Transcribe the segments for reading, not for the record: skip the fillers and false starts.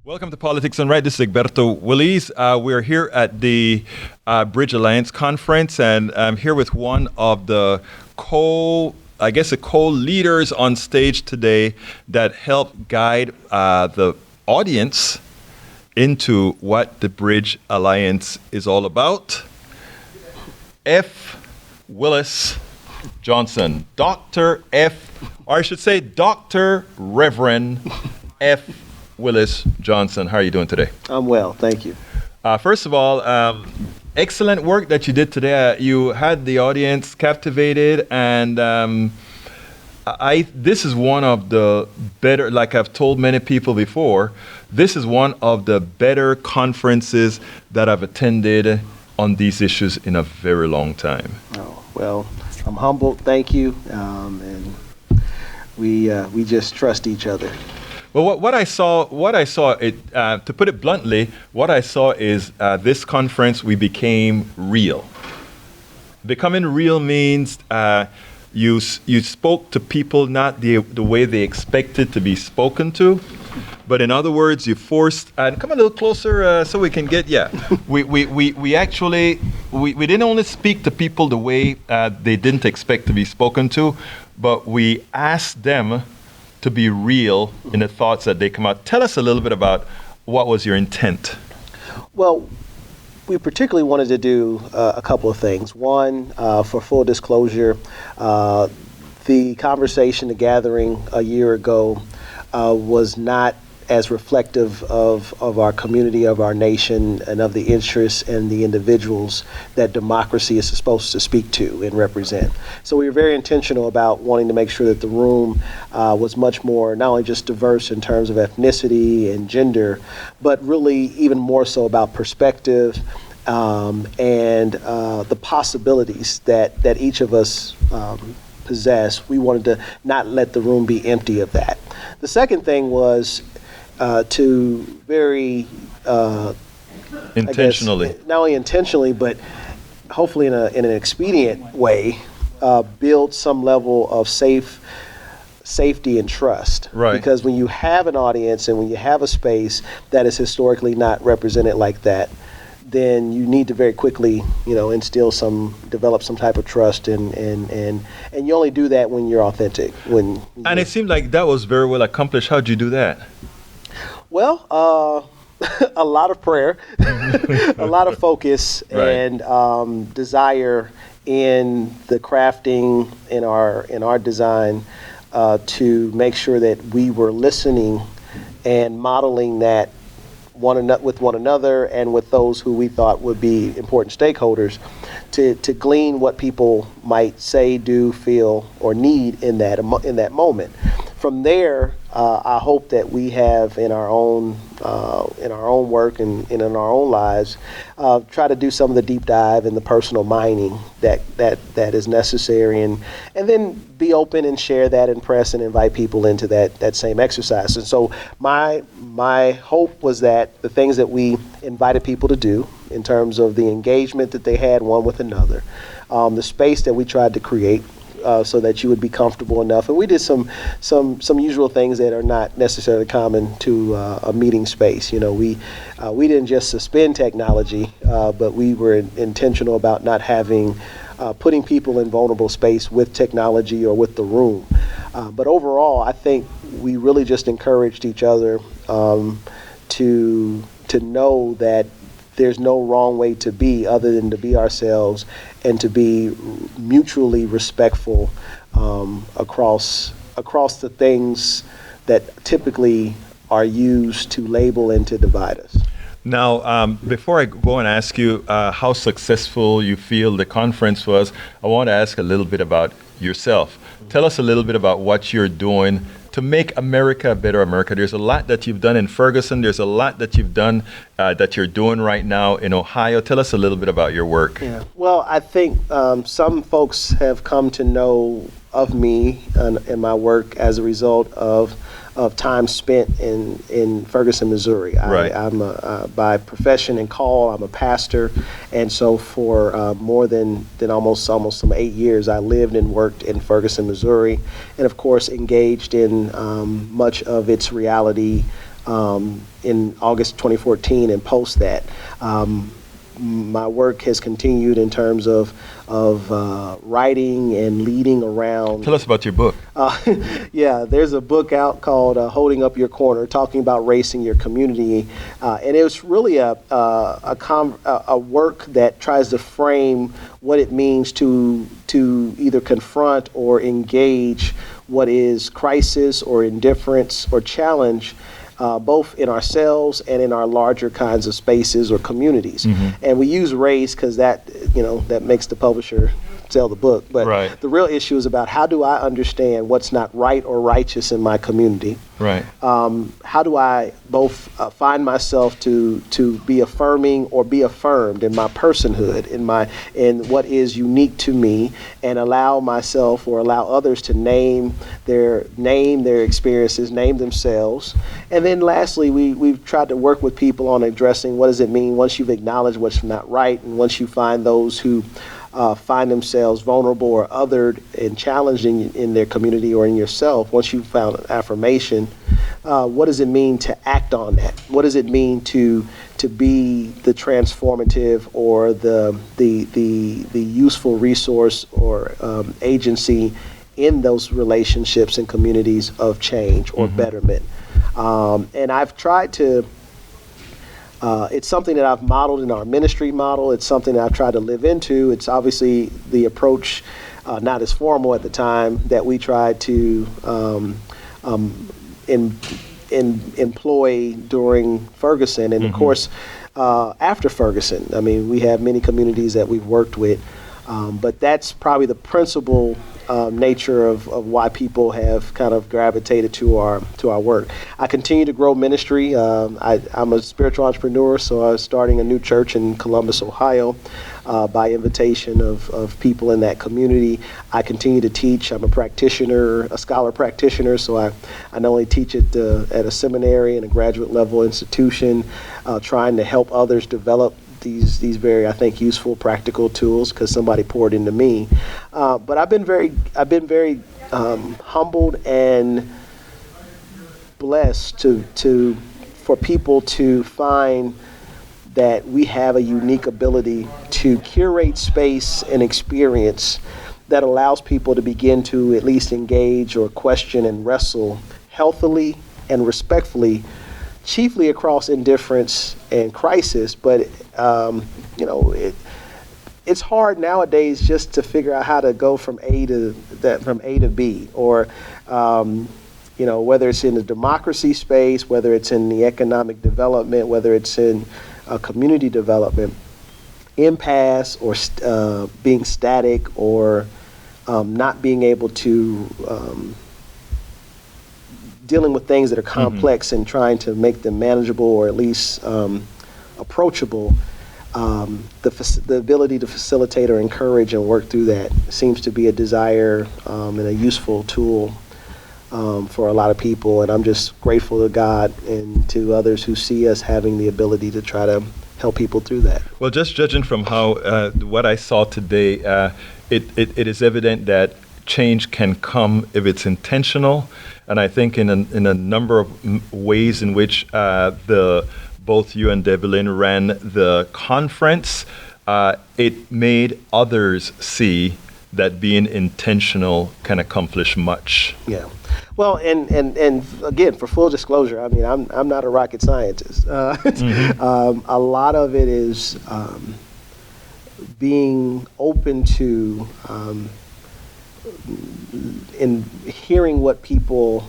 Welcome to Politics and Right. This is Egberto Willis. We're here at the Bridge Alliance Conference, and I'm here with one of the co-leaders on stage today that helped guide the audience into what the Bridge Alliance is all about. F. Willis Johnson. Dr. Reverend F. Willis Johnson. How are you doing today? I'm well, thank you. First of all, excellent work that you did today. You had the audience captivated, and this is one of the better, like I've told many people before, this is one of the better conferences that I've attended on these issues in a very long time. Oh, well, I'm humbled, thank you, and we just trust each other. Well, what I saw, to put it bluntly, what I saw is this conference, we became real. Becoming real means you spoke to people not the way they expected to be spoken to, but in other words, you forced, and come a little closer so we can get, we actually didn't only speak to people the way they didn't expect to be spoken to, but we asked them to be real in the thoughts that they come out. Tell us a little bit about what was your intent. Well, we particularly wanted to do a couple of things. One, for full disclosure, the conversation, the gathering a year ago was not as reflective of our community, of our nation, and of the interests and the individuals that democracy is supposed to speak to and represent. So we were very intentional about wanting to make sure that the room was much more, not only just diverse in terms of ethnicity and gender, but really even more so about perspective and the possibilities that each of us possess. We wanted to not let the room be empty of that. The second thing was to very intentionally, not only intentionally, but hopefully in an expedient way, build some level of safety and trust. Right. Because when you have an audience and when you have a space that is historically not represented like that, then you need to very quickly, develop some type of trust, and you only do that when you're authentic. And it seemed like that was very well accomplished. How'd you do that? Well, a lot of prayer, a lot of focus, right, and desire in the crafting in our design to make sure that we were listening and modeling that with one another and with those who we thought would be important stakeholders to glean what people might say, do, feel, or need in that moment. From there, I hope that we have in our own work and in our own lives, try to do some of the deep dive and the personal mining that is necessary, and then be open and share that and press and invite people into that same exercise. And so my hope was that the things that we invited people to do in terms of the engagement that they had one with another, the space that we tried to create, so that you would be comfortable enough. And we did some usual things that are not necessarily common to a meeting space. We didn't just suspend technology, but we were intentional about not having putting people in vulnerable space with technology or with the room. But overall, I think we really just encouraged each other to know that there's no wrong way to be other than to be ourselves and to be mutually respectful across the things that typically are used to label and to divide us. Now, before I go and ask you how successful you feel the conference was, I want to ask a little bit about yourself. Tell us a little bit about what you're doing to make America a better America. There's a lot that you've done in Ferguson. There's a lot that you've done that you're doing right now in Ohio. Tell us a little bit about your work. Yeah. Well, I think some folks have come to know of me and my work as a result of time spent in Ferguson, Missouri. Right. I'm by profession and call, I'm a pastor, and so for more than almost some 8 years, I lived and worked in Ferguson, Missouri, and of course engaged in much of its reality in August 2014 and post that. My work has continued in terms of writing and leading around. Tell us about your book. Yeah, there's a book out called Holding Up Your Corner, talking about race in your community. And it was really a work that tries to frame what it means to either confront or engage what is crisis or indifference or challenge, both in ourselves and in our larger kinds of spaces or communities. And we use race because that makes the publisher sell the book. But Right. the real issue is about how do I understand what's not right or righteous in my community? Right. How do I both find myself to be affirming or be affirmed in my personhood, in what is unique to me, and allow myself or allow others to name their experiences, name themselves. And then lastly, we've tried to work with people on addressing what does it mean once you've acknowledged what's not right, and once you find those who find themselves vulnerable or othered and challenged in their community or in yourself. Once you've found affirmation, what does it mean to act on that? What does it mean to be the transformative or the useful resource or agency in those relationships and communities of change or betterment? And I've tried to. It's something that I've modeled in our ministry model. It's something that I've tried to live into. It's obviously the approach, not as formal at the time, that we tried to employ during Ferguson. And of course, after Ferguson, I mean, we have many communities that we've worked with. But that's probably the principal nature of why people have kind of gravitated to our work. I continue to grow ministry. I'm a spiritual entrepreneur, so I was starting a new church in Columbus, Ohio, by invitation of people in that community. I continue to teach. I'm a practitioner, a scholar practitioner, so I not only teach at a seminary and a graduate level institution, trying to help others develop these very, I think, useful practical tools because somebody poured into me. But I've been very humbled and blessed for people to find that we have a unique ability to curate space and experience that allows people to begin to at least engage or question and wrestle healthily and respectfully, chiefly across indifference and crisis. But it's hard nowadays just to figure out how to go from A to B, or whether it's in the democracy space, whether it's in the economic development, whether it's in community development, impasse or being static or not being able to dealing with things that are complex and trying to make them manageable or at least approachable. The ability to facilitate or encourage and work through that seems to be a desire and a useful tool for a lot of people. And I'm just grateful to God and to others who see us having the ability to try to help people through that. Well, just judging from how what I saw today, it is evident that change can come if it's intentional. And I think in a number of ways in which both you and Devlin ran the conference, it made others see that being intentional can accomplish much. Yeah. Well, and again, for full disclosure, I mean, I'm not a rocket scientist. A lot of it is being open to in hearing what people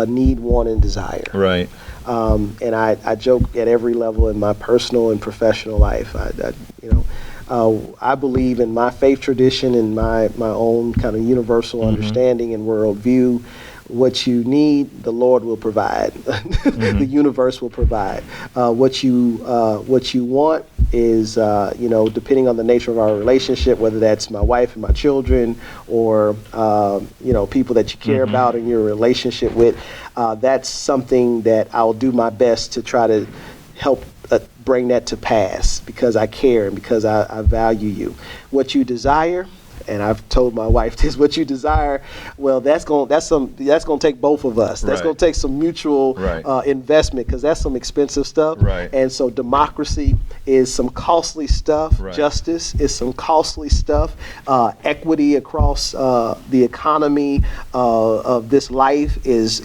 need, want, and desire. Right. And I joke at every level in my personal and professional life. I believe in my faith tradition and my own kind of universal understanding and worldview. What you need, the Lord will provide. The universe will provide. What you want is, depending on the nature of our relationship, whether that's my wife and my children, or people that you care about in your relationship with, that's something that I'll do my best to try to help bring that to pass because I care and because I value you. What you desire, and I've told my wife, this is what you desire. Well, that's going to take both of us. That's Right. going to take some mutual Right. investment, because that's some expensive stuff. Right. And so democracy is some costly stuff. Right. Justice is some costly stuff. Equity across the economy of this life is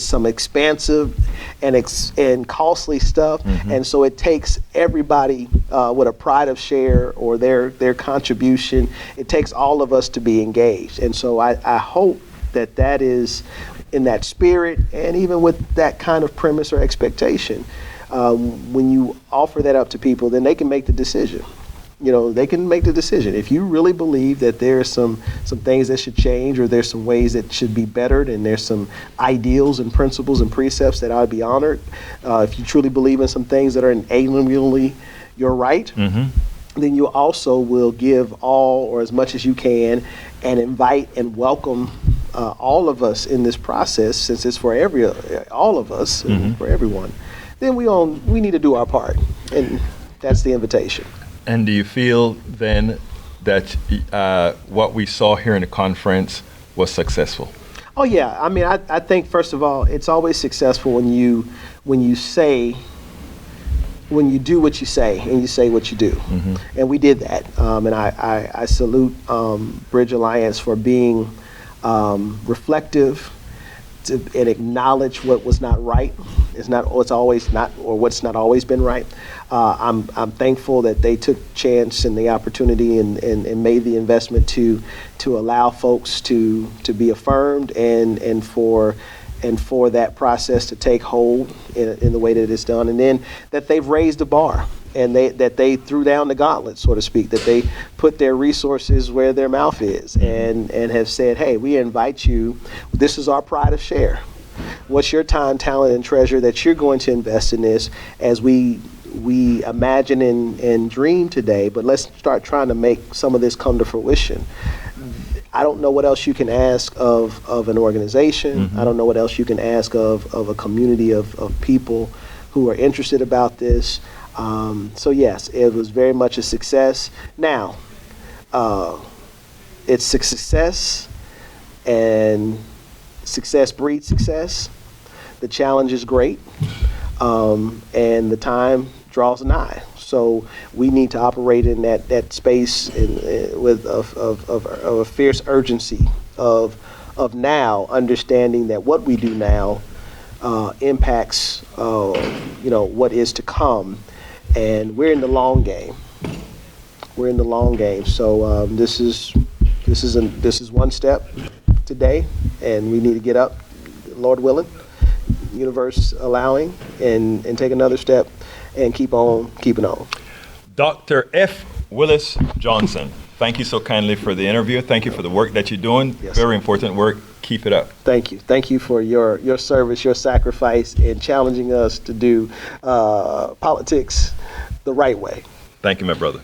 some expansive and costly stuff. And so it takes everybody with a pride of share or their contribution. It takes all of us to be engaged. And so I hope that is in that spirit, and even with that kind of premise or expectation. When you offer that up to people, then they can make the decision. They can make the decision. If you really believe that there are some things that should change, or there's some ways that should be bettered, and there's some ideals and principles and precepts that ought to be honored, if you truly believe in some things that are inalienably your right, then you also will give all or as much as you can, and invite and welcome all of us in this process, since it's for all of us and for everyone. Then we need to do our part, and that's the invitation. And do you feel then that what we saw here in the conference was successful? Oh yeah, I mean, I think first of all, it's always successful when you do what you say and you say what you do. And we did that. And I salute Bridge Alliance for being reflective and acknowledge what was not right. It's not what's always not, or what's not always been right. I'm thankful that they took chance and the opportunity and made the investment to allow folks to be affirmed and for that process to take hold in the way that it's done, and then that they've raised the bar, and that they threw down the gauntlet, so to speak, that they put their resources where their mouth is, and have said, hey, we invite you, this is our pride of share. What's your time, talent, and treasure that you're going to invest in this as we imagine and dream today, but let's start trying to make some of this come to fruition. I don't know what else you can ask of an organization. I don't know what else you can ask of a community of people who are interested about this. So yes, it was very much a success. Now, it's a success, and success breeds success. The challenge is great, and the time draws nigh. So we need to operate in that space with a fierce urgency of now understanding that what we do now impacts what is to come, and we're in the long game. We're in the long game. So this is one step today, and we need to get up, Lord willing, universe allowing, and take another step and keep on keeping on. Dr. F. Willis Johnson, thank you so kindly for the interview. Thank you for the work that you're doing. Yes. Very important work. Keep it up. Thank you. Thank you for your service, your sacrifice, in challenging us to do politics the right way. Thank you, my brother.